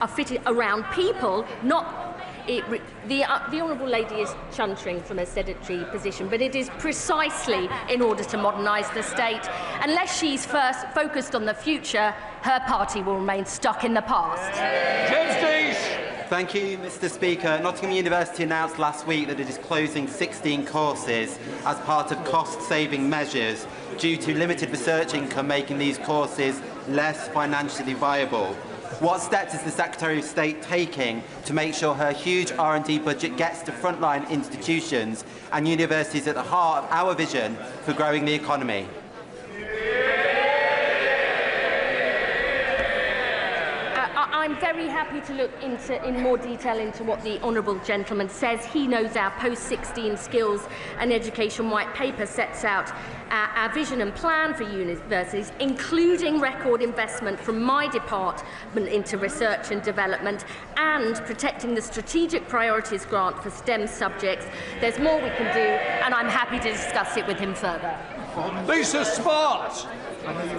are fitted around people, not. The Honourable Lady is chuntering from a sedentary position, but it is precisely in order to modernise the state. Unless she's first focused on the future, her party will remain stuck in the past. Thank you, Mr. Speaker. Nottingham University announced last week that it is closing 16 courses as part of cost-saving measures due to limited research income making these courses less financially viable. What steps is the Secretary of State taking to make sure her huge R&D budget gets to frontline institutions and universities at the heart of our vision for growing the economy? I'm very happy to look in more detail into what the Honourable Gentleman says. He knows our post-16 skills and education white paper sets out our vision and plan for universities, including record investment from my department into research and development and protecting the strategic priorities grant for STEM subjects. There's more we can do, and I'm happy to discuss it with him further. Lisa Smart.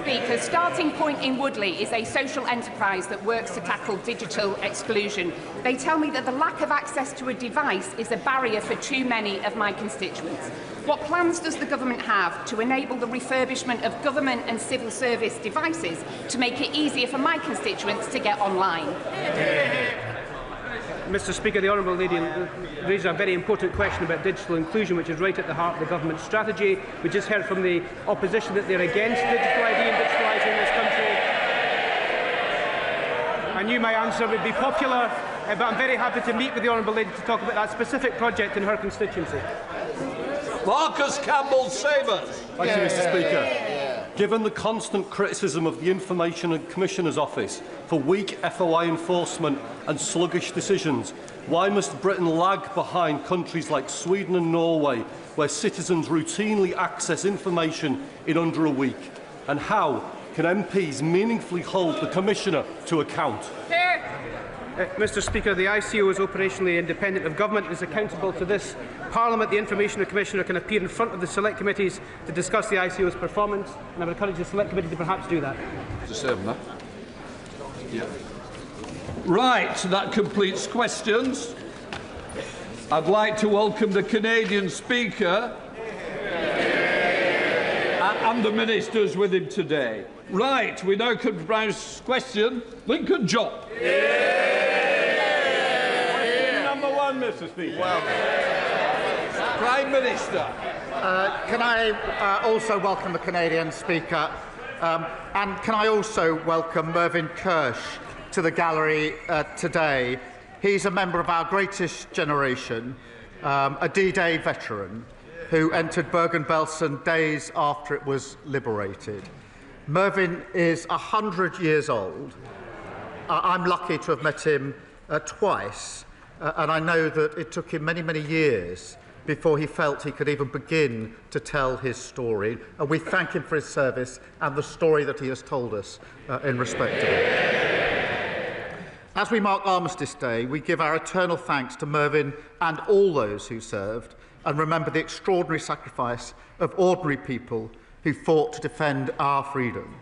Speaker, Starting Point in Woodley is a social enterprise that works to tackle digital exclusion. They tell me that the lack of access to a device is a barrier for too many of my constituents. What plans does the government have to enable the refurbishment of government and civil service devices to make it easier for my constituents to get online? Mr. Speaker, the Honourable Lady raises a very important question about digital inclusion, which is right at the heart of the government's strategy. We just heard from the opposition that they're against digital ID and digitalising this country. I knew my answer would be popular, but I'm very happy to meet with the Honourable Lady to talk about that specific project in her constituency. Marcus Campbell-Savers. Thank you, Mr. Speaker. Given the constant criticism of the Information and Commissioner's Office for weak FOI enforcement and sluggish decisions, why must Britain lag behind countries like Sweden and Norway, where citizens routinely access information in under a week? And how can MPs meaningfully hold the Commissioner to account? Mr. Speaker, the ICO is operationally independent of government and is accountable to this Parliament. The Information Commissioner can appear in front of the select committees to discuss the ICO's performance, and I would encourage the select committee to perhaps do that. Right, that completes questions. I'd like to welcome the Canadian Speaker and the ministers with him today. Right, we now come to Brown's question. Lincoln John. Number one, Mr. Speaker. Prime Minister. Can I also welcome the Canadian Speaker, and can I also welcome Mervyn Kirsch to the gallery today. He's a member of our greatest generation, a D-Day veteran who entered Bergen-Belsen days after it was liberated. Mervyn is 100 years old. I'm lucky to have met him twice, and I know that it took him many, many years before he felt he could even begin to tell his story. And we thank him for his service and the story that he has told us in respect of it. As we mark Armistice Day, we give our eternal thanks to Mervyn and all those who served, and remember the extraordinary sacrifice of ordinary people who fought to defend our freedom.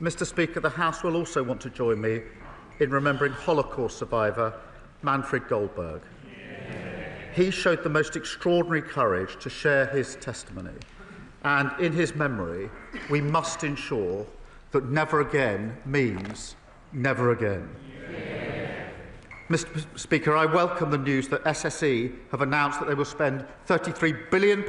Mr. Speaker, the House will also want to join me in remembering Holocaust survivor Manfred Goldberg. He showed the most extraordinary courage to share his testimony, and in his memory, we must ensure that never again means never again. Mr. Speaker, I welcome the news that SSE have announced that they will spend £33 billion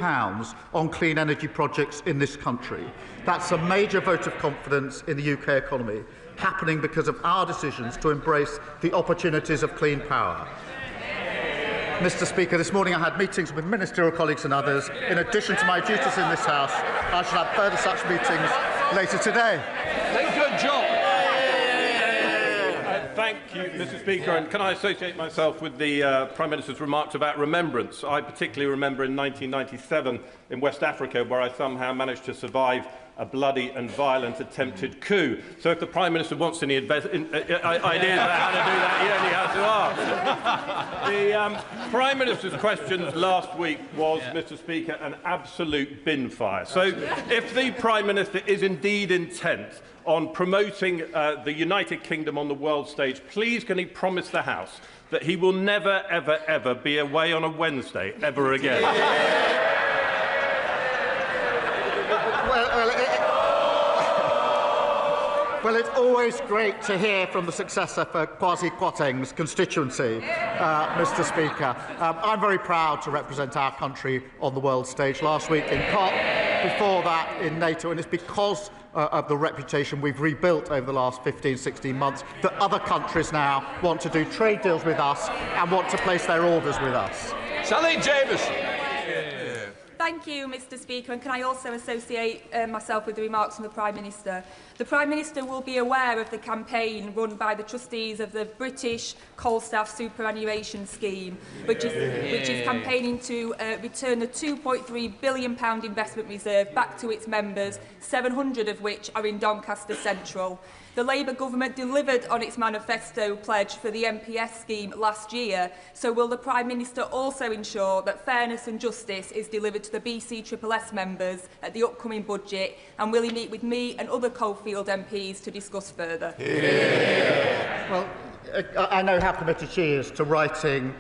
on clean energy projects in this country. That's a major vote of confidence in the UK economy, happening because of our decisions to embrace the opportunities of clean power. Mr. Speaker, this morning I had meetings with ministerial colleagues and others. In addition to my duties in this House, I shall have further such meetings later today. Lincoln John. Thank you, Mr. Speaker. And can I associate myself with the Prime Minister's remarks about remembrance? I particularly remember in 1997 in West Africa, where I somehow managed to survive a bloody and violent attempted coup. So if the Prime Minister wants any ideas about how to do that, he only has to ask. The Prime Minister's questions last week was, Mr. Speaker, an absolute bin fire. So if the Prime Minister is indeed intent on promoting the United Kingdom on the world stage, please can he promise the House that he will never, ever, ever be away on a Wednesday ever again? Well, it's always great to hear from the successor for Kwasi Kwarteng's constituency, Mr. Speaker. I'm very proud to represent our country on the world stage. Last week in COP, before that in NATO, and it's because of the reputation we've rebuilt over the last 15, 16 months that other countries now want to do trade deals with us and want to place their orders with us. Sally Jameson. Thank you, Mr. Speaker, and can I also associate myself with the remarks from the Prime Minister? The Prime Minister will be aware of the campaign run by the trustees of the British Coal Staff Superannuation Scheme, which is campaigning to return the £2.3 billion investment reserve back to its members, 700 of which are in Doncaster Central. The Labour government delivered on its manifesto pledge for the MPS scheme last year, so will the Prime Minister also ensure that fairness and justice is delivered to the BCSSS members at the upcoming budget, and will he meet with me and other Coalfield MPs to discuss further? Well, I know how committed she is to righting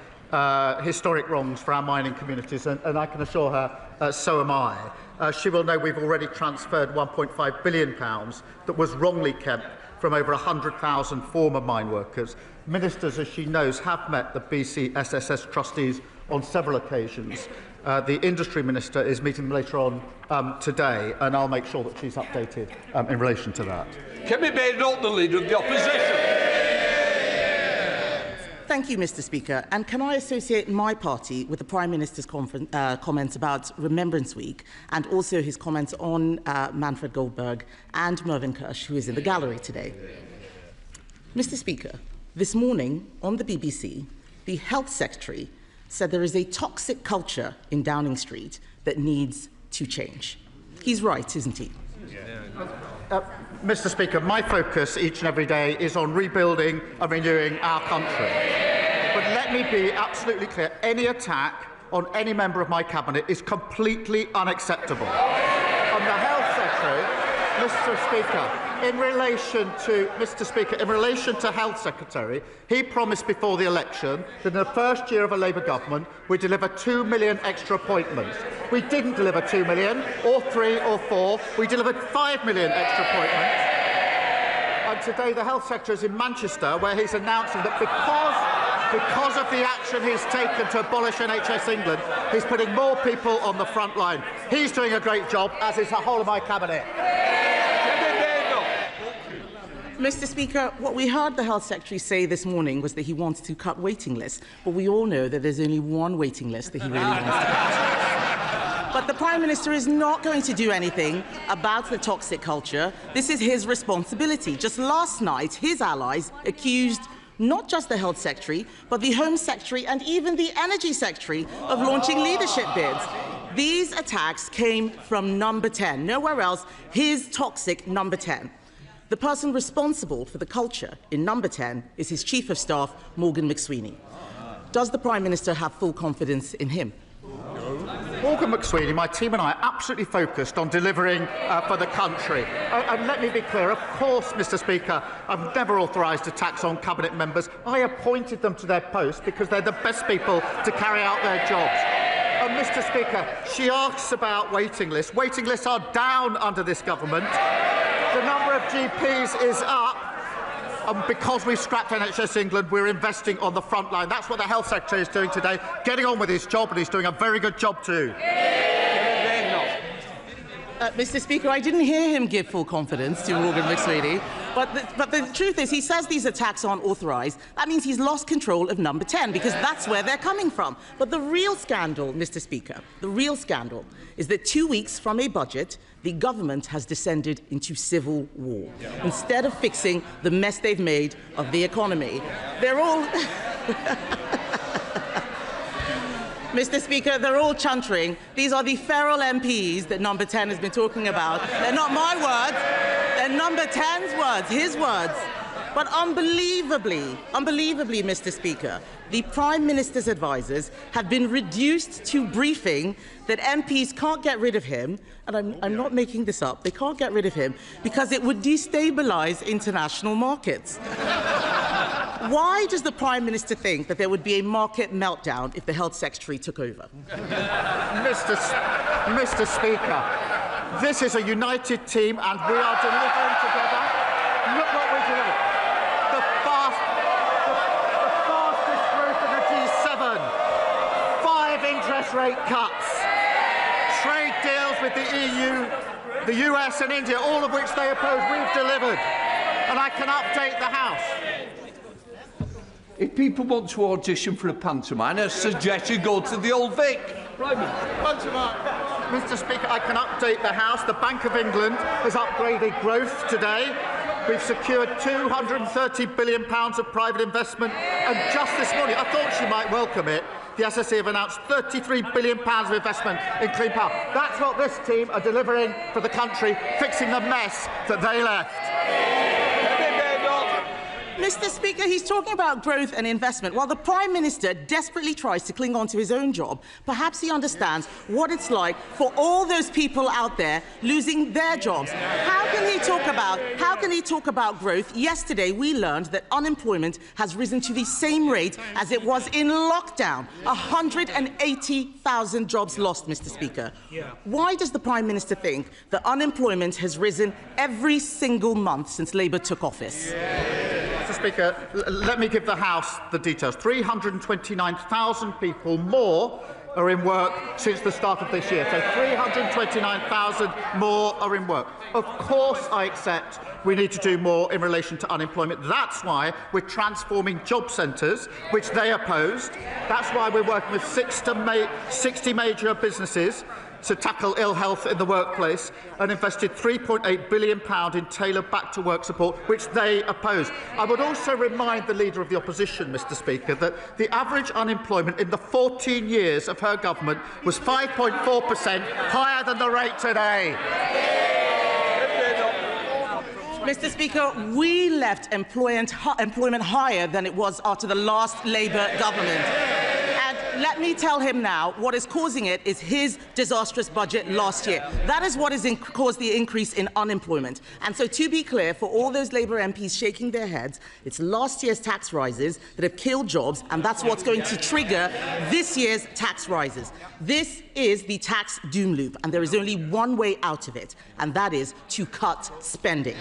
historic wrongs for our mining communities, and I can assure her so am I. She will know we've already transferred £1.5 billion that was wrongly kept from over 100,000 former mine workers. Ministers, as she knows, have met the BCSSS trustees on several occasions. The Industry Minister is meeting them later on today, and I'll make sure that she's updated in relation to that. Can be made not the Leader of the Opposition. Thank you, Mr. Speaker. And can I associate my party with the Prime Minister's comments about Remembrance Week and also his comments on Manfred Goldberg and Mervyn Kirsch, who is in the gallery today? Mr. Speaker, this morning on the BBC, the Health Secretary said there is a toxic culture in Downing Street that needs to change. He's right, isn't he? Mr. Speaker, my focus each and every day is on rebuilding and renewing our country. But let me be absolutely clear, any attack on any member of my cabinet is completely unacceptable. On the Health Secretary, Mr. Speaker, in relation to Health Secretary, he promised before the election that in the first year of a Labour government we'd deliver 2 million extra appointments. We didn't deliver 2 million, or 3 or 4. We delivered 5 million extra appointments. And today the Health Secretary is in Manchester, where he's announcing that because of the action he's taken to abolish NHS England, he's putting more people on the front line. He's doing a great job, as is the whole of my cabinet. Mr. Speaker, what we heard the Health Secretary say this morning was that he wants to cut waiting lists, but we all know that there's only one waiting list that he really wants to cut. But the Prime Minister is not going to do anything about the toxic culture. This is his responsibility. Just last night, his allies accused not just the Health Secretary, but the Home Secretary and even the Energy Secretary of launching leadership bids. These attacks came from Number 10, nowhere else, his toxic Number 10. The person responsible for the culture in Number 10 is his Chief of Staff, Morgan McSweeney. Does the Prime Minister have full confidence in him? Morgan McSweeney, my team and I are absolutely focused on delivering for the country. And let me be clear, of course, Mr. Speaker, I've never authorised attacks on Cabinet members. I appointed them to their posts because they're the best people to carry out their jobs. Mr. Speaker, she asks about waiting lists. Waiting lists are down under this government. The number of GPs is up. And because we've scrapped NHS England, we're investing on the front line. That's what the Health Secretary is doing today, getting on with his job, and he's doing a very good job too. Mr. Speaker, I didn't hear him give full confidence to Morgan McSweeney, but the truth is he says these attacks aren't authorised. That means he's lost control of Number 10, because that's where they're coming from. But the real scandal, Mr. Speaker, the real scandal is that 2 weeks from a budget, the government has descended into civil war. Instead of fixing the mess they've made of the economy, they're all... Mr. Speaker, they're all chuntering. These are the feral MPs that Number 10 has been talking about. They're not my words. They're Number 10's words, his words. But unbelievably, Mr. Speaker, the Prime Minister's advisers have been reduced to briefing that MPs can't get rid of him, and I'm not making this up, they can't get rid of him because it would destabilise international markets. Why does the Prime Minister think that there would be a market meltdown if the Health Secretary took over? Mr. Speaker, this is a united team and we are delivering together. Look what we're doing. The fastest growth of the G7. 5 interest rate cuts. Trade deals with the EU, the US and India, all of which they oppose. We've delivered. And I can update the House. If people want to audition for a pantomime, I suggest you go to the Old Vic. Mr. Speaker, I can update the House. The Bank of England has upgraded growth today. We've secured £230 billion of private investment. And just this morning, I thought she might welcome it, the SSE have announced £33 billion of investment in clean power. That's what this team are delivering for the country, fixing the mess that they left. Mr. Speaker, he's talking about growth and investment. While the Prime Minister desperately tries to cling on to his own job, perhaps he understands what it's like for all those people out there losing their jobs. How can he talk about growth? Yesterday, we learned that unemployment has risen to the same rate as it was in lockdown. 180,000 jobs lost, Mr. Speaker. Why does the Prime Minister think that unemployment has risen every single month since Labour took office? Mr. Speaker, let me give the House the details. 329,000 people more are in work since the start of this year. So 329,000 more are in work. Of course, I accept we need to do more in relation to unemployment. That's why we're transforming job centres, which they opposed. That's why we're working with 60 major businesses to tackle ill health in the workplace and invested £3.8 billion in tailored back-to-work support, which they opposed. I would also remind the Leader of the Opposition, Mr. Speaker, that the average unemployment in the 14 years of her government was 5.4%, higher than the rate today. Mr. Speaker, we left employment higher than it was after the last Labour government. Let me tell him now, what is causing it is his disastrous budget last year. That is what has caused the increase in unemployment. And so, to be clear, for all those Labour MPs shaking their heads, it's last year's tax rises that have killed jobs, and that's what's going to trigger this year's tax rises. This is the tax doom loop, and there is only one way out of it, and that is to cut spending.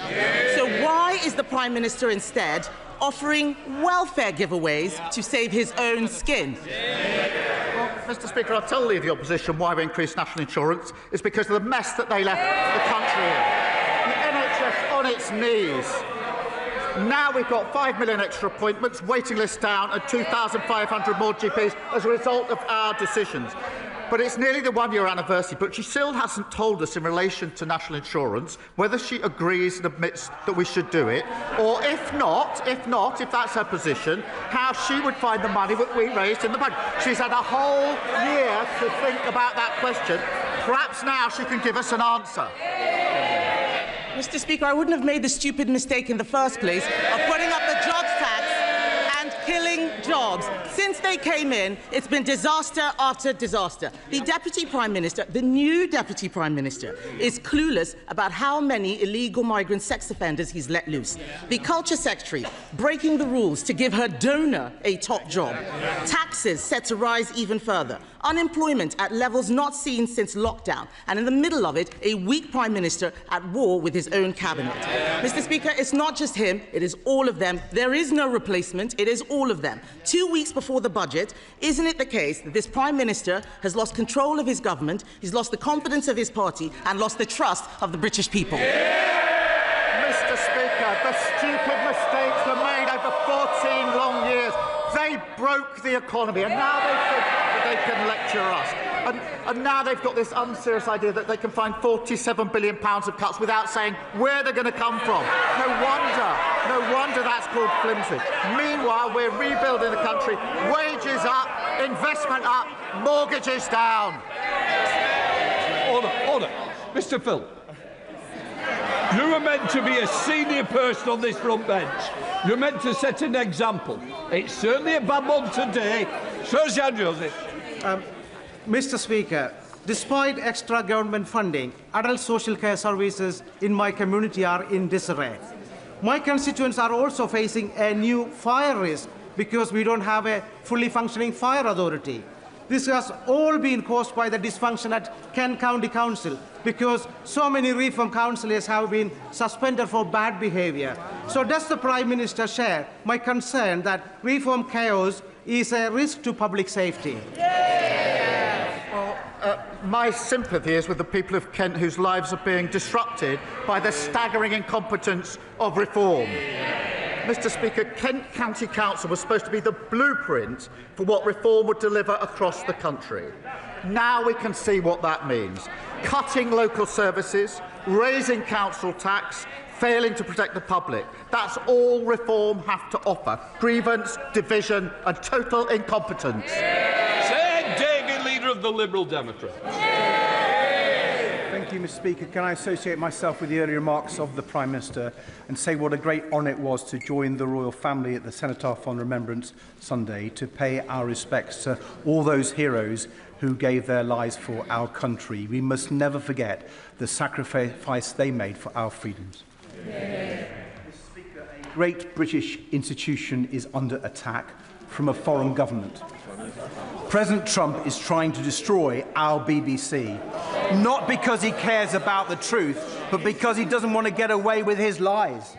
So why is the Prime Minister instead offering welfare giveaways to save his own skin? Well, Mr. Speaker, I'll tell the Leader of the Opposition why we increased national insurance. It's because of the mess that they left the country in. The NHS on its knees. Now we've got 5 million extra appointments, waiting lists down, and 2,500 more GPs as a result of our decisions. But it's nearly the one-year anniversary, but she still hasn't told us in relation to national insurance whether she agrees and admits that we should do it, or if if that's her position, how she would find the money that we raised in the budget. She's had a whole year to think about that question. Perhaps now she can give us an answer. Mr. Speaker, I wouldn't have made the stupid mistake in the first place of putting up the jobs tax and killing jobs. Since they came in, it's been disaster after disaster. The Deputy Prime Minister, the new Deputy Prime Minister, is clueless about how many illegal migrant sex offenders he's let loose. The Culture Secretary breaking the rules to give her donor a top job. Taxes set to rise even further. Unemployment at levels not seen since lockdown. And in the middle of it, a weak Prime Minister at war with his own cabinet. Mr. Speaker, it's not just him, it is all of them. There is no replacement, it is all of them. 2 weeks before the budget, isn't it the case that this Prime Minister has lost control of his government, he's lost the confidence of his party and lost the trust of the British people? Mr. Speaker, the stupid mistakes were made over 14 long years. They broke the economy, and now they think that they can lecture us. And now they've got this unserious idea that they can find £47 billion of cuts without saying where they're going to come from. No wonder that's called flimsy. Meanwhile, we're rebuilding the country. Wages up, investment up, mortgages down. Order, order. Mr. Phil. You were meant to be a senior person on this front bench. You're meant to set an example. It's certainly a bad one today. Sir Jan Joseph. Mr. Speaker, despite extra government funding, adult social care services in my community are in disarray. My constituents are also facing a new fire risk because we don't have a fully functioning fire authority. This has all been caused by the dysfunction at Kent County Council because so many reform councillors have been suspended for bad behaviour. So does the Prime Minister share my concern that reform chaos is a risk to public safety? My sympathy is with the people of Kent whose lives are being disrupted by the staggering incompetence of reform. Mr. Speaker, Kent County Council was supposed to be the blueprint for what reform would deliver across the country. Now we can see what that means. Cutting local services, raising council tax, failing to protect the public. That's all reform have to offer. Grievance, division and total incompetence. Sir David, Leader of the Liberal Democrats. Thank you, Mr. Speaker. Can I associate myself with the earlier remarks of the Prime Minister and say what a great honour it was to join the royal family at the Cenotaph on Remembrance Sunday to pay our respects to all those heroes who gave their lives for our country. We must never forget the sacrifice they made for our freedoms. Mr. Speaker, a great British institution is under attack from a foreign government. President Trump is trying to destroy our BBC, not because he cares about the truth, but because he doesn't want to get away with his lies.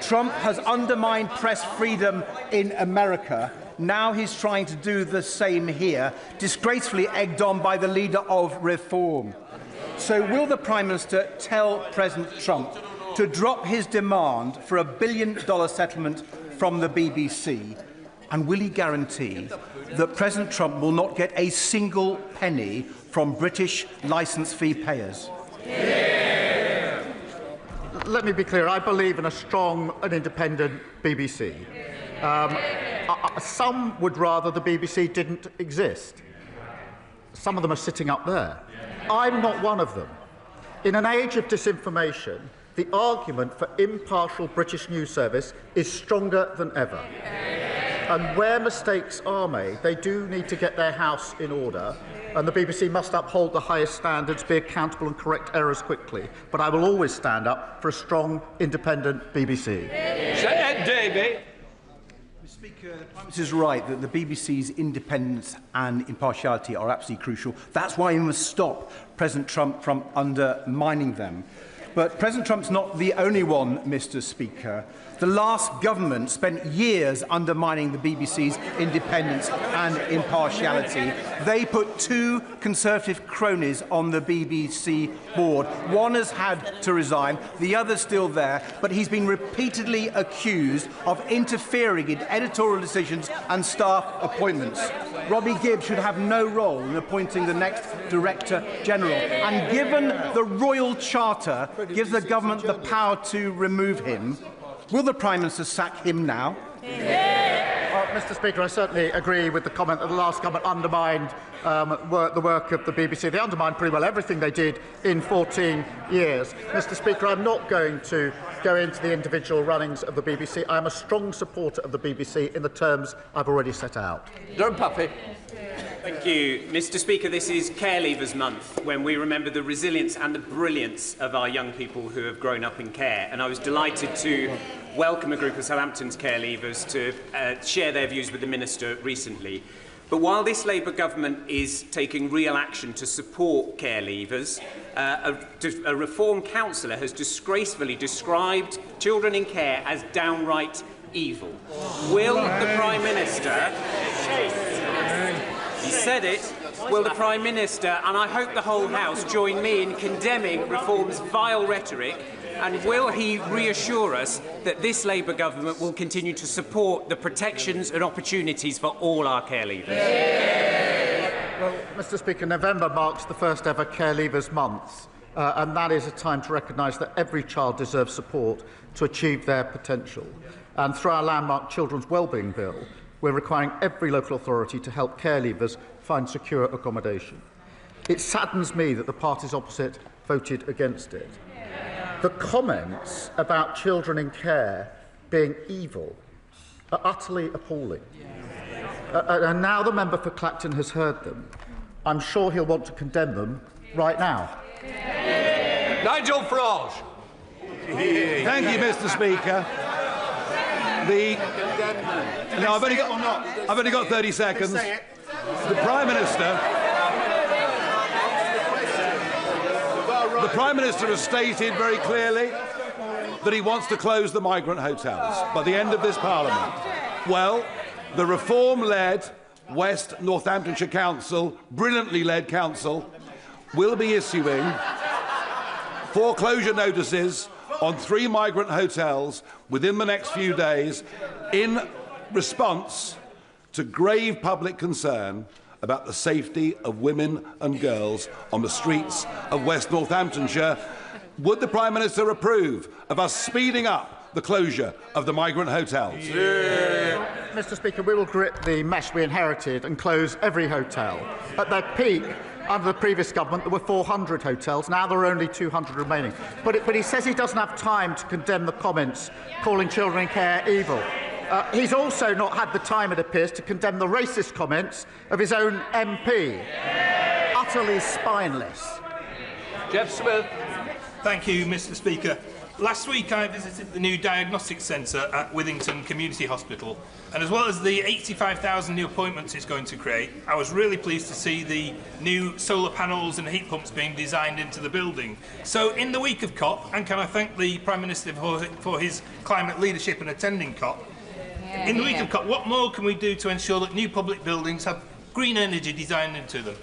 Trump has undermined press freedom in America. Now he's trying to do the same here, disgracefully egged on by the leader of reform. So will the Prime Minister tell President Trump to drop his demand for a $1 billion settlement from the BBC? And will he guarantee that President Trump will not get a single penny from British licence fee payers? Yeah. Let me be clear. I believe in a strong and independent BBC. Some would rather the BBC didn't exist. Some of them are sitting up there. I'm not one of them. In an age of disinformation, the argument for impartial British news service is stronger than ever. And where mistakes are made, they do need to get their house in order, and the BBC must uphold the highest standards, be accountable and correct errors quickly. But I will always stand up for a strong, independent BBC. David. Mr. Speaker, the Prime Minister is right that the BBC's independence and impartiality are absolutely crucial. That's why we must stop President Trump from undermining them. But President Trump's not the only one, Mr. Speaker. The last government spent years undermining the BBC's independence and impartiality. They put two Conservative cronies on the BBC board. One has had to resign, the other's still there, but he's been repeatedly accused of interfering in editorial decisions and staff appointments. Robbie Gibbs should have no role in appointing the next Director General. And given the Royal Charter gives the government the power to remove him, will the Prime Minister sack him now? Well, Mr. Speaker, I certainly agree with the comment that the last government undermined the work of the BBC. They undermined pretty well everything they did in 14 years. Mr. Speaker, I'm not going to go into the individual runnings of the BBC. I am a strong supporter of the BBC in the terms I've already set out. Don't puppy. Thank you, Mr. Speaker. This is Care Leavers Month, when we remember the resilience and the brilliance of our young people who have grown up in care. And I was delighted to welcome a group of Southampton's care leavers to share their views with the Minister recently. But while this Labour government is taking real action to support care leavers, a Reform councillor has disgracefully described children in care as downright evil. Will the Prime Minister... He said it. Will the Prime Minister, and I hope the whole House, join me in condemning Reform's vile rhetoric, and will he reassure us that this Labour government will continue to support the protections and opportunities for all our care leavers? Well, Mr. Speaker, November marks the first ever Care Leavers Month, and that is a time to recognise that every child deserves support to achieve their potential. And through our landmark Children's Wellbeing Bill, we're requiring every local authority to help care leavers find secure accommodation. It saddens me that the parties opposite voted against it. The comments about children in care being evil are utterly appalling. And now the member for Clacton has heard them. I'm sure he'll want to condemn them right now. Nigel Farage. Thank you, Mr. Speaker. No, I've only got 30 seconds. The Prime Minister has stated very clearly that he wants to close the migrant hotels by the end of this Parliament. Well, the reform-led West Northamptonshire Council, brilliantly led council, will be issuing foreclosure notices on 3 migrant hotels within the next few days in response to grave public concern about the safety of women and girls on the streets of West Northamptonshire. Would the Prime Minister approve of us speeding up the closure of the migrant hotels? Mr. Speaker, we will grip the mess we inherited and close every hotel. At their peak, under the previous government, there were 400 hotels. Now there are only 200 remaining. But he says he doesn't have time to condemn the comments calling children in care evil. He's also not had the time, it appears, to condemn the racist comments of his own MP. Utterly spineless. Jeff Smith. Thank you, Mr. Speaker. Last week I visited the new diagnostic centre at Withington Community Hospital, and as well as the 85,000 new appointments it's going to create, I was really pleased to see the new solar panels and heat pumps being designed into the building. So in the week of COP, and can I thank the Prime Minister for his climate leadership and attending COP, in the week of COP, what more can we do to ensure that new public buildings have green energy designed into them?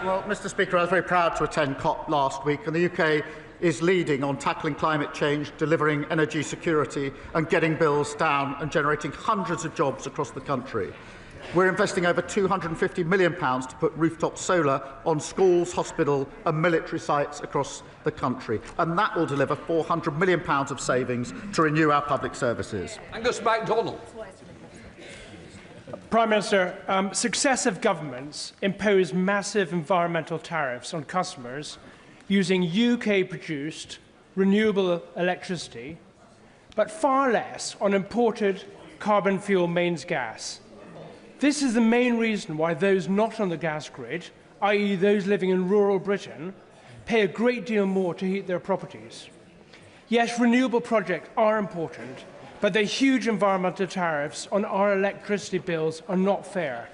Well, Mr. Speaker, I was very proud to attend COP last week, and the UK is leading on tackling climate change, delivering energy security and getting bills down and generating hundreds of jobs across the country. We're investing over £250 million to put rooftop solar on schools, hospital and military sites across the country, and that will deliver £400 million of savings to renew our public services. Angus MacDonald. Prime Minister, successive governments impose massive environmental tariffs on customers using UK-produced renewable electricity, but far less on imported carbon fuel mains gas. This is the main reason why those not on the gas grid, i.e. those living in rural Britain, pay a great deal more to heat their properties. Yes, renewable projects are important, but the huge environmental tariffs on our electricity bills are not fair.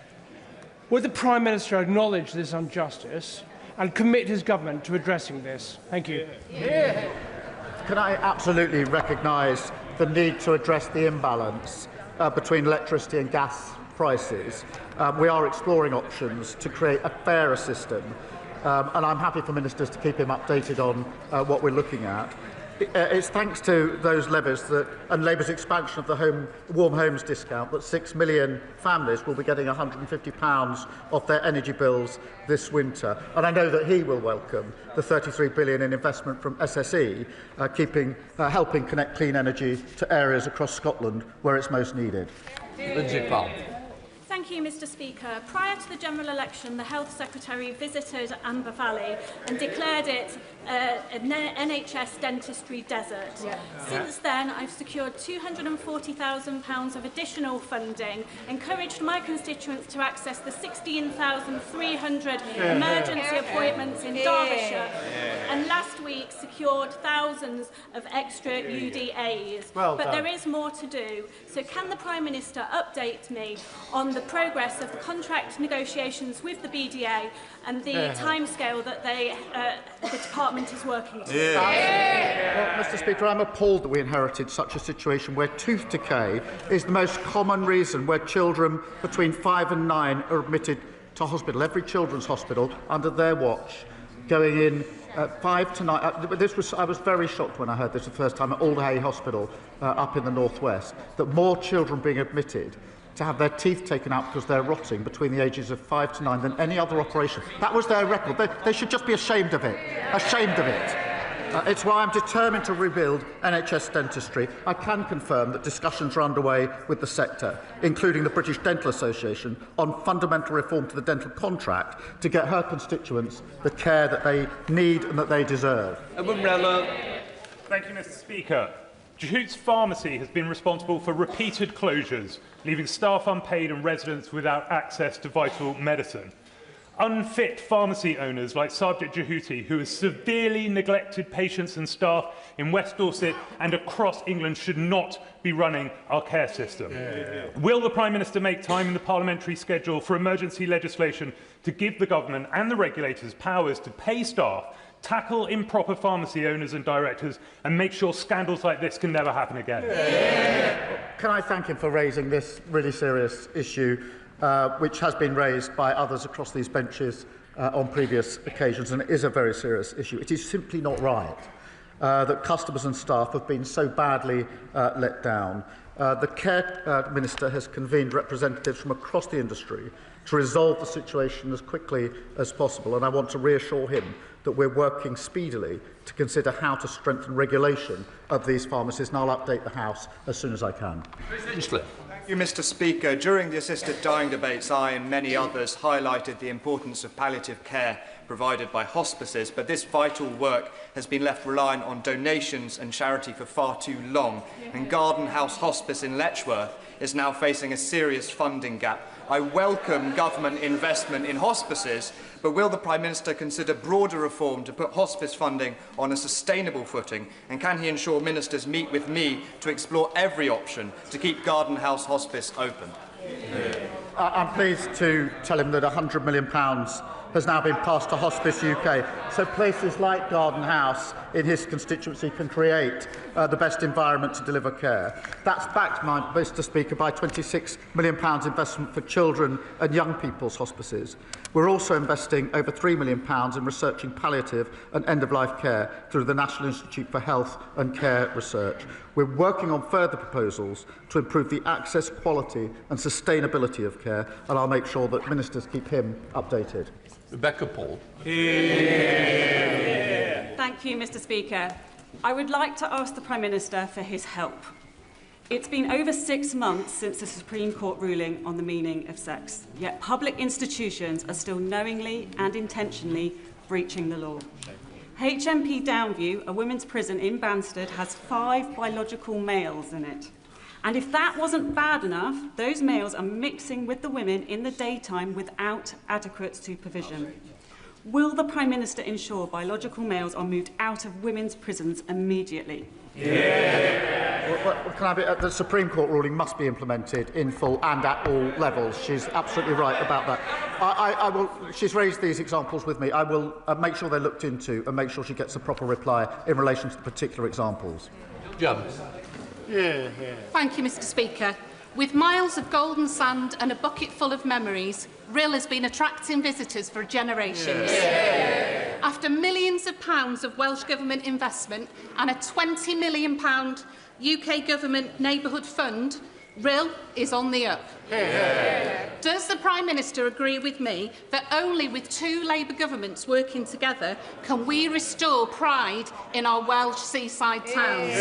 Would the Prime Minister acknowledge this injustice and commit his government to addressing this? Thank you. Can I absolutely recognise the need to address the imbalance between electricity and gas prices? We are exploring options to create a fairer system, and I'm happy for ministers to keep him updated on what we're looking at. It's thanks to those levies and Labour's expansion of the warm homes discount that 6 million families will be getting £150 off their energy bills this winter. And I know that he will welcome the £33 billion in investment from SSE, helping connect clean energy to areas across Scotland where it's most needed. Lindsay Powell. Thank you, Mr. Speaker. Prior to the general election, the Health Secretary visited Amber Valley and declared it an NHS dentistry desert. Since then, I've secured £240,000 of additional funding, encouraged my constituents to access the 16,300 emergency appointments in Derbyshire, and last week secured thousands of extra UDAs. But there is more to do. So can the Prime Minister update me on the progress of the contract negotiations with the BDA and the timescale that the department is working to? Well, Mr. Speaker, I'm appalled that we inherited such a situation where tooth decay is the most common reason where children between 5 and 9 are admitted to hospital. Every children's hospital under their watch going in 5 to 9. I was very shocked when I heard this the first time at Alderhay Hospital up in the northwest, that more children being admitted to have their teeth taken out because they're rotting between the ages of 5 to 9 than any other operation. That was their record. They should just be ashamed of it. Ashamed of it. It's why I'm determined to rebuild NHS dentistry. I can confirm that discussions are underway with the sector, including the British Dental Association, on fundamental reform to the dental contract to get her constituents the care that they need and that they deserve. Thank you, Mr. Speaker. Jehoot's pharmacy has been responsible for repeated closures, leaving staff unpaid and residents without access to vital medicine. Unfit pharmacy owners like Sarabjit Jehooti, who has severely neglected patients and staff in West Dorset and across England, should not be running our care system. Will the Prime Minister make time in the parliamentary schedule for emergency legislation to give the government and the regulators powers to pay staff, tackle improper pharmacy owners and directors, and make sure scandals like this can never happen again? Can I thank him for raising this really serious issue, which has been raised by others across these benches on previous occasions, and it is a very serious issue. It is simply not right that customers and staff have been so badly let down. The Care Minister has convened representatives from across the industry to resolve the situation as quickly as possible, and I want to reassure him that we're working speedily to consider how to strengthen regulation of these pharmacies, and I'll update the House as soon as I can. Thank you, Mr. Speaker. During the assisted dying debates, I and many others highlighted the importance of palliative care provided by hospices, but this vital work has been left reliant on donations and charity for far too long, and Garden House Hospice in Letchworth is now facing a serious funding gap. I welcome government investment in hospices, but will the Prime Minister consider broader reform to put hospice funding on a sustainable footing, and can he ensure ministers meet with me to explore every option to keep Garden House Hospice open? I'm pleased to tell him that £100 million has now been passed to Hospice UK, so places like Garden House in his constituency can create the best environment to deliver care. That's backed, Mr. Speaker, by £26 million investment for children and young people's hospices. We're also investing over £3 million in researching palliative and end-of-life care through the National Institute for Health and Care Research. We're working on further proposals to improve the access, quality and sustainability of care, and I'll make sure that ministers keep him updated. Rebecca Paul. Thank you, Mr. Speaker. I would like to ask the Prime Minister for his help. It's been over 6 months since the Supreme Court ruling on the meaning of sex, yet public institutions are still knowingly and intentionally breaching the law. HMP Downview, a women's prison in Banstead, has 5 biological males in it. And if that wasn't bad enough, those males are mixing with the women in the daytime without adequate supervision. Will the Prime Minister ensure biological males are moved out of women's prisons immediately? The Supreme Court ruling must be implemented in full and at all levels. She's absolutely right about that. She's raised these examples with me. I will make sure they're looked into and make sure she gets a proper reply in relation to the particular examples. Thank you, Mr. Speaker. With miles of golden sand and a bucket full of memories, Rill has been attracting visitors for generations. After millions of pounds of Welsh Government investment and a £20 million UK Government neighbourhood fund, Rill is on the up. Does the Prime Minister agree with me that only with 2 Labour governments working together can we restore pride in our Welsh seaside towns?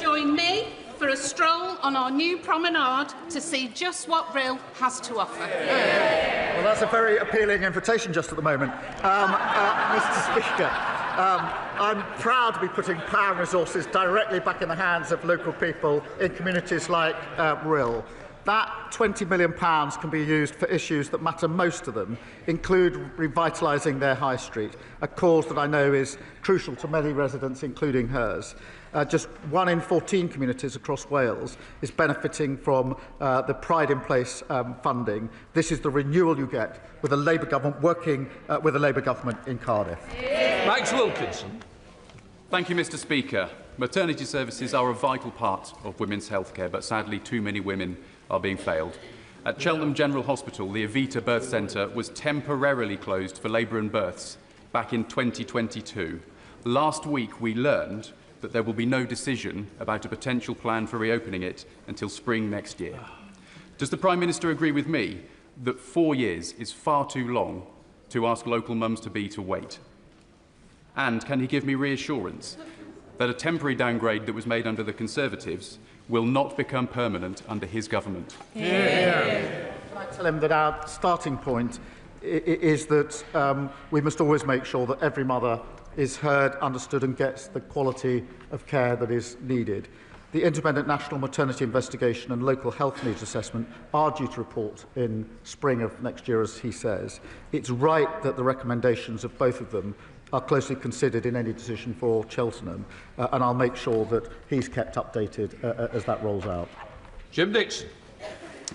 Join me for a stroll on our new promenade to see just what Rill has to offer. Well, that's a very appealing invitation just at the moment. Mr. Speaker, I'm proud to be putting power and resources directly back in the hands of local people in communities like Rill. That £20 million can be used for issues that matter most to them, include revitalising their high street, a cause that I know is crucial to many residents, including hers. Just 1 in 14 communities across Wales is benefiting from the Pride in Place funding. This is the renewal you get with a Labour government working with a Labour government in Cardiff. Max Wilkinson. Thank you, Mr. Speaker. Maternity services are a vital part of women's healthcare, but sadly too many women are being failed. At Cheltenham General Hospital, the Evita Birth Centre was temporarily closed for labour and births back in 2022. Last week we learned that there will be no decision about a potential plan for reopening it until spring next year. Does the Prime Minister agree with me that 4 years is far too long to ask local mums-to-be to wait? And can he give me reassurance that a temporary downgrade that was made under the Conservatives will not become permanent under his government? Can I tell him that our starting point is that we must always make sure that every mother is heard, understood and gets the quality of care that is needed. The Independent National Maternity Investigation and Local Health Needs Assessment are due to report in spring of next year, as he says. It's right that the recommendations of both of them are closely considered in any decision for Cheltenham, and I'll make sure that he's kept updated as that rolls out. Jim Dixon.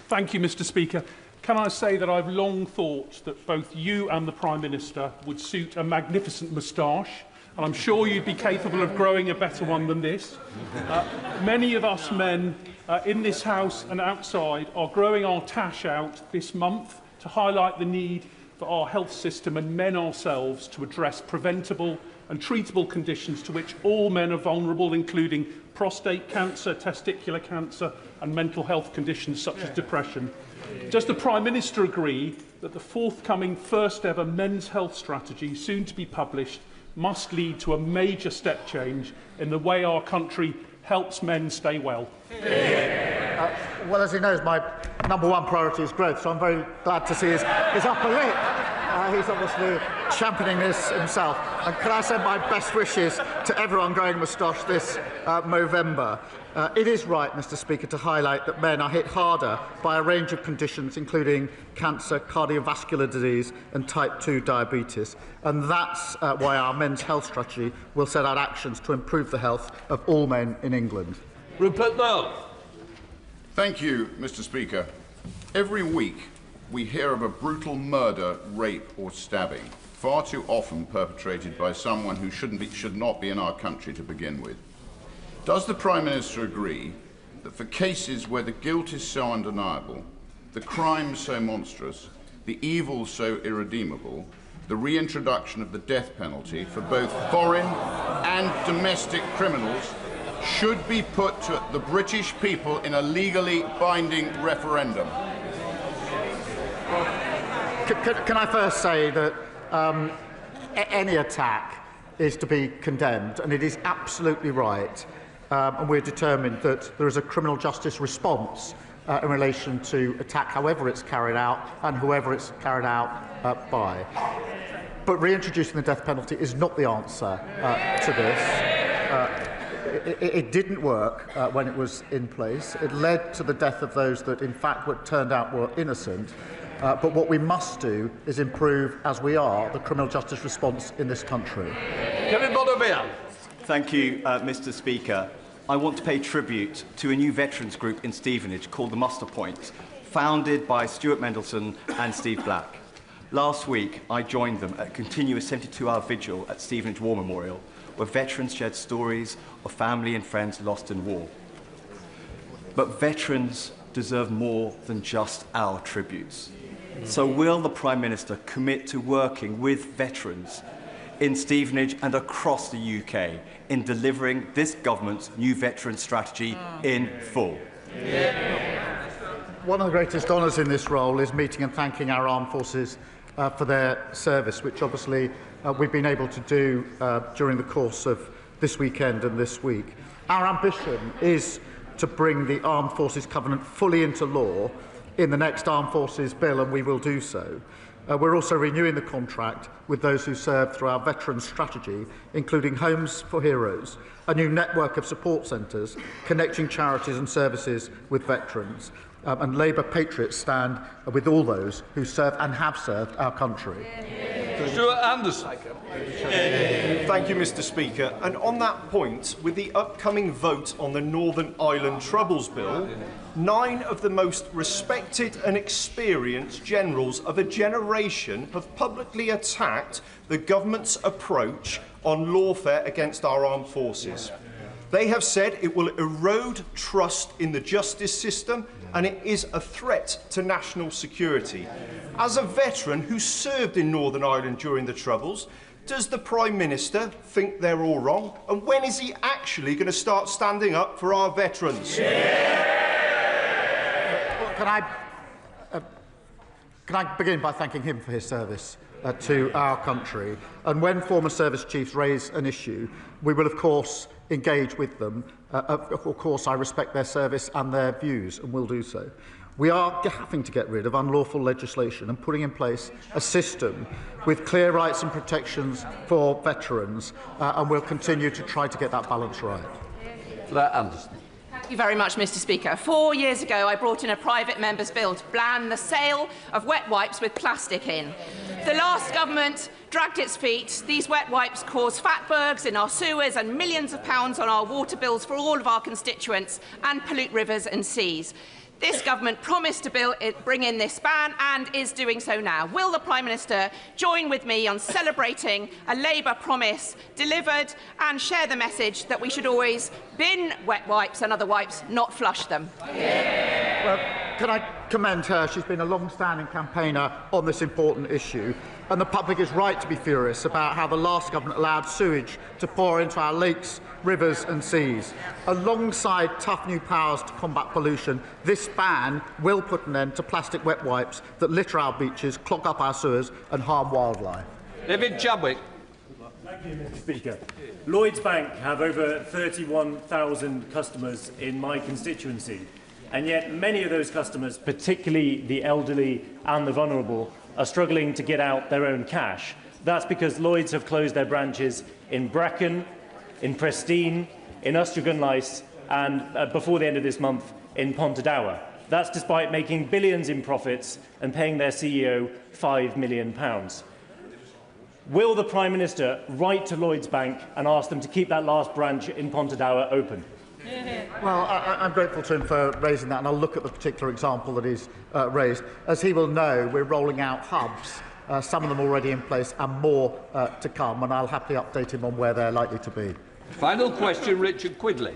Thank you, Mr. Speaker. Can I say that I've long thought that both you and the Prime Minister would suit a magnificent moustache, and I'm sure you'd be capable of growing a better one than this. Many of us men in this House and outside are growing our tash out this month to highlight the need for our health system and men ourselves to address preventable and treatable conditions to which all men are vulnerable, including prostate cancer, testicular cancer and mental health conditions such as depression. Does the Prime Minister agree that the forthcoming first ever men's health strategy, soon to be published, must lead to a major step change in the way our country helps men stay well? Well, as he knows, my #1 priority is growth, so I'm very glad to see his upper lip. He's obviously championing this himself. And can I send my best wishes to everyone growing a moustache this Movember? It is right, Mr. Speaker, to highlight that men are hit harder by a range of conditions, including cancer, cardiovascular disease and type 2 diabetes. And that's why our men's health strategy will set out actions to improve the health of all men in England. Rupert Lowe. Thank you, Mr. Speaker. Every week we hear of a brutal murder, rape or stabbing, far too often perpetrated by someone who should not be in our country to begin with. Does the Prime Minister agree that for cases where the guilt is so undeniable, the crime so monstrous, the evil so irredeemable, the reintroduction of the death penalty for both foreign and domestic criminals should be put to the British people in a legally binding referendum? Can I first say that any attack is to be condemned, and it is absolutely right, and we're determined that there is a criminal justice response in relation to attack, however it's carried out and whoever it's carried out by. But reintroducing the death penalty is not the answer to this. It didn't work when it was in place. It led to the death of those that, in fact, turned out were innocent. But what we must do is improve, as we are, the criminal justice response in this country. Kevin Bonavia. Thank you, Mr. Speaker. I want to pay tribute to a new veterans group in Stevenage called the Muster Point, founded by Stuart Mendelsohn and Steve Black. Last week, I joined them at a continuous 72-hour vigil at Stevenage War Memorial, where veterans shared stories of family and friends lost in war. But veterans deserve more than just our tributes. So will the Prime Minister commit to working with veterans in Stevenage and across the UK in delivering this government's new veteran strategy in full? One of the greatest honours in this role is meeting and thanking our armed forces for their service, which obviously we've been able to do during the course of this weekend and this week. Our ambition is to bring the Armed Forces Covenant fully into law in the next Armed Forces Bill, and we will do so. We're also renewing the contract with those who serve through our veterans strategy, including Homes for Heroes, a new network of support centres connecting charities and services with veterans. And Labour Patriots stand with all those who serve and have served our country. Stuart Anderson. Thank you, Mr. Speaker. And on that point, with the upcoming vote on the Northern Ireland Troubles Bill, 9 of the most respected and experienced generals of a generation have publicly attacked the government's approach on lawfare against our armed forces. They have said it will erode trust in the justice system and it is a threat to national security. As a veteran who served in Northern Ireland during the Troubles, does the Prime Minister think they're all wrong? And when is he actually going to start standing up for our veterans? Can I begin by thanking him for his service to our country. And when former service chiefs raise an issue, we will, of course, engage with them. Of course, I respect their service and their views, and will do so. We are having to get rid of unlawful legislation and putting in place a system with clear rights and protections for veterans, and we'll continue to try to get that balance right. Anderson. Thank you very much, Mr. Speaker. 4 years ago, I brought in a private member's bill to ban the sale of wet wipes with plastic in. The last government dragged its feet. These wet wipes cause fatbergs in our sewers and millions of pounds on our water bills for all of our constituents and pollute rivers and seas. This government promised to bring in this ban and is doing so now. Will the Prime Minister join with me on celebrating a Labour promise delivered and share the message that we should always bin wet wipes and other wipes, not flush them? Well, can I commend her? She's been a long-standing campaigner on this important issue, and the public is right to be furious about how the last government allowed sewage to pour into our lakes, rivers and seas. Alongside tough new powers to combat pollution, this ban will put an end to plastic wet wipes that litter our beaches, clog up our sewers and harm wildlife. David Chadwick. Thank you, Mr. Speaker. Lloyds Bank have over 31,000 customers in my constituency, and yet many of those customers, particularly the elderly and the vulnerable, are struggling to get out their own cash. That's because Lloyds have closed their branches in Brecon, in Prestine, in Ustragunlice, and before the end of this month in Pontedower. That's despite making billions in profits and paying their CEO £5 million. Will the Prime Minister write to Lloyds Bank and ask them to keep that last branch in Pontedower open? Well, I'm grateful to him for raising that, and I'll look at the particular example that he's raised. As he will know, we're rolling out hubs, some of them already in place and more to come, and I'll happily update him on where they're likely to be. Final question, Richard Quigley.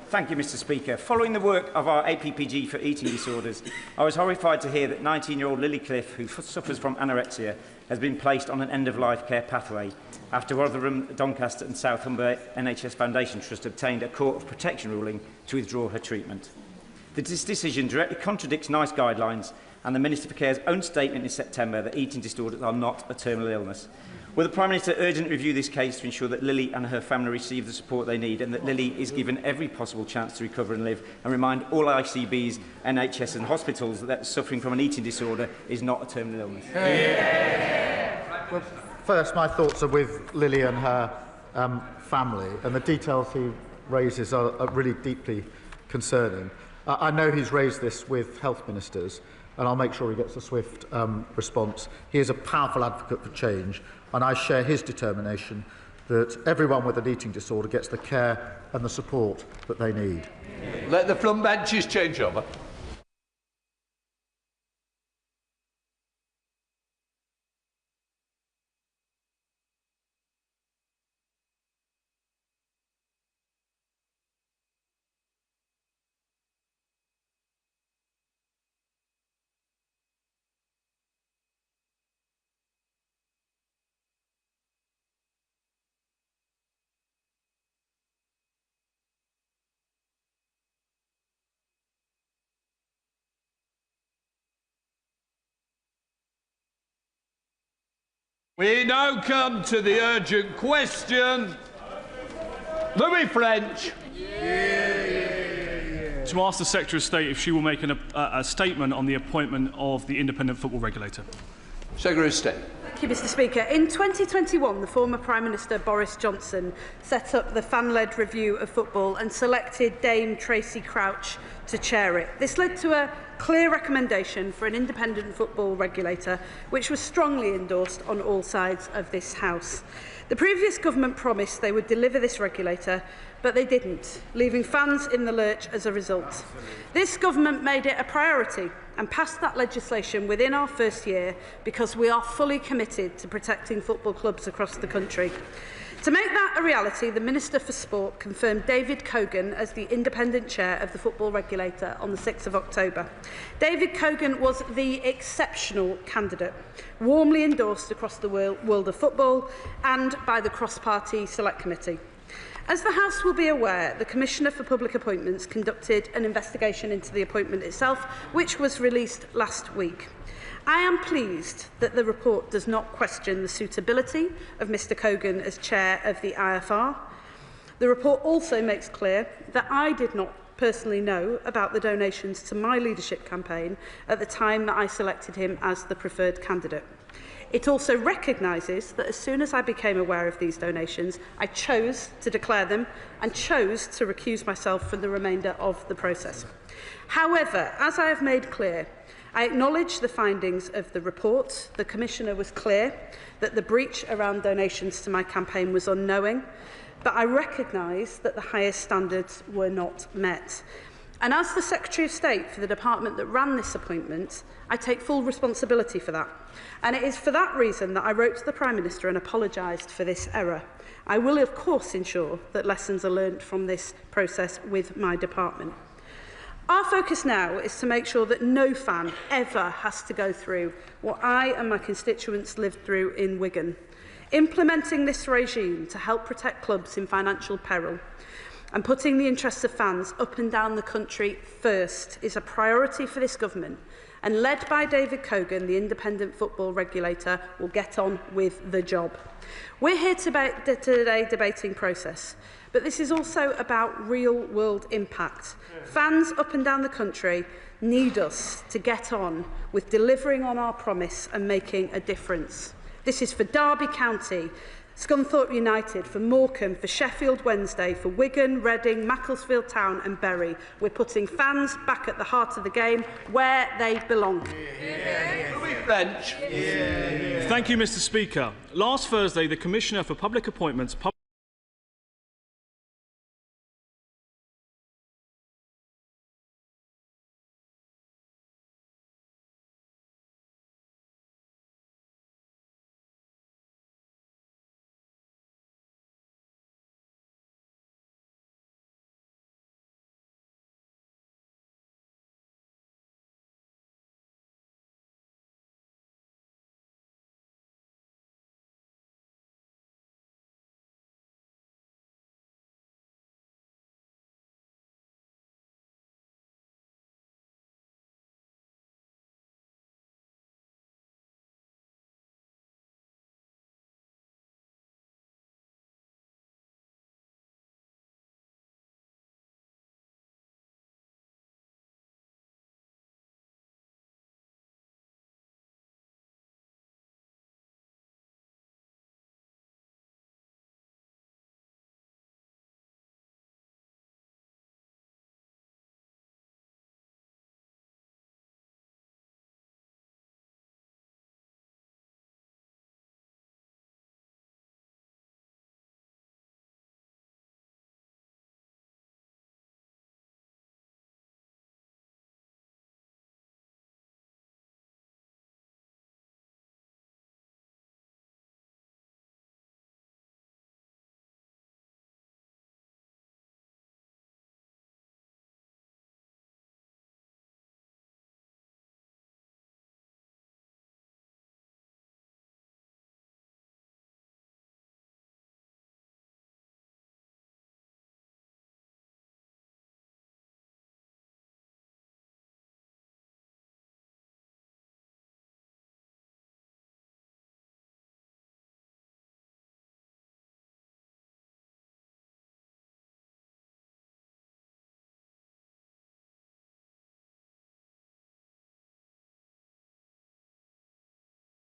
Thank you, Mr. Speaker. Following the work of our APPG for eating disorders, I was horrified to hear that 19-year-old Lily Cliff, who suffers from anorexia, has been placed on an end-of-life care pathway after Rotherham, Doncaster and South Humber NHS Foundation Trust obtained a Court of Protection ruling to withdraw her treatment. This decision directly contradicts NICE guidelines and the Minister for Care's own statement in September that eating disorders are not a terminal illness. Will the Prime Minister urgently review this case to ensure that Lily and her family receive the support they need and that Lily is given every possible chance to recover and live, and remind all ICBs, NHS and hospitals that suffering from an eating disorder is not a terminal illness? Well, first, my thoughts are with Lily and her family, and the details he raises are really deeply concerning. I know he's raised this with health ministers, and I'll make sure he gets a swift response. He is a powerful advocate for change, and I share his determination that everyone with an eating disorder gets the care and the support that they need. Let the front benches change over. We now come to the urgent question. Louis French. To ask the Secretary of State if she will make a statement on the appointment of the independent football regulator. Secretary of State. Thank you, Mr. Speaker. In 2021, the former Prime Minister Boris Johnson set up the fan-led review of football and selected Dame Tracy Crouch to chair it. This led to a clear recommendation for an independent football regulator, which was strongly endorsed on all sides of this House. The previous government promised they would deliver this regulator, but they didn't, leaving fans in the lurch as a result. This government made it a priority and passed that legislation within our first year because we are fully committed to protecting football clubs across the country. To make that a reality, the Minister for Sport confirmed David Cogan as the independent chair of the football regulator on the 6th of October. David Cogan was the exceptional candidate, warmly endorsed across the world of football and by the cross-party select committee. As the House will be aware, the Commissioner for Public Appointments conducted an investigation into the appointment itself, which was released last week. I am pleased that the report does not question the suitability of Mr Cogan as chair of the IFR. The report also makes clear that I did not personally know about the donations to my leadership campaign at the time that I selected him as the preferred candidate. It also recognises that as soon as I became aware of these donations, I chose to declare them and chose to recuse myself from the remainder of the process. However, as I have made clear, I acknowledge the findings of the report. The Commissioner was clear that the breach around donations to my campaign was unknowing, but I recognise that the highest standards were not met. And as the Secretary of State for the department that ran this appointment, I take full responsibility for that. And it is for that reason that I wrote to the Prime Minister and apologised for this error. I will, of course, ensure that lessons are learned from this process with my department. Our focus now is to make sure that no fan ever has to go through what I and my constituents lived through in Wigan. Implementing this regime to help protect clubs in financial peril and putting the interests of fans up and down the country first is a priority for this government, and led by David Cogan, the independent football regulator, will get on with the job. We're here today debating process, but this is also about real-world impact. Fans up and down the country need us to get on with delivering on our promise and making a difference. This is for Derby County, Scunthorpe United, for Morecambe, for Sheffield Wednesday, for Wigan, Reading, Macclesfield Town and Bury. We're putting fans back at the heart of the game, where they belong. Thank you, Mr Speaker. Last Thursday, the Commissioner for Public Appointments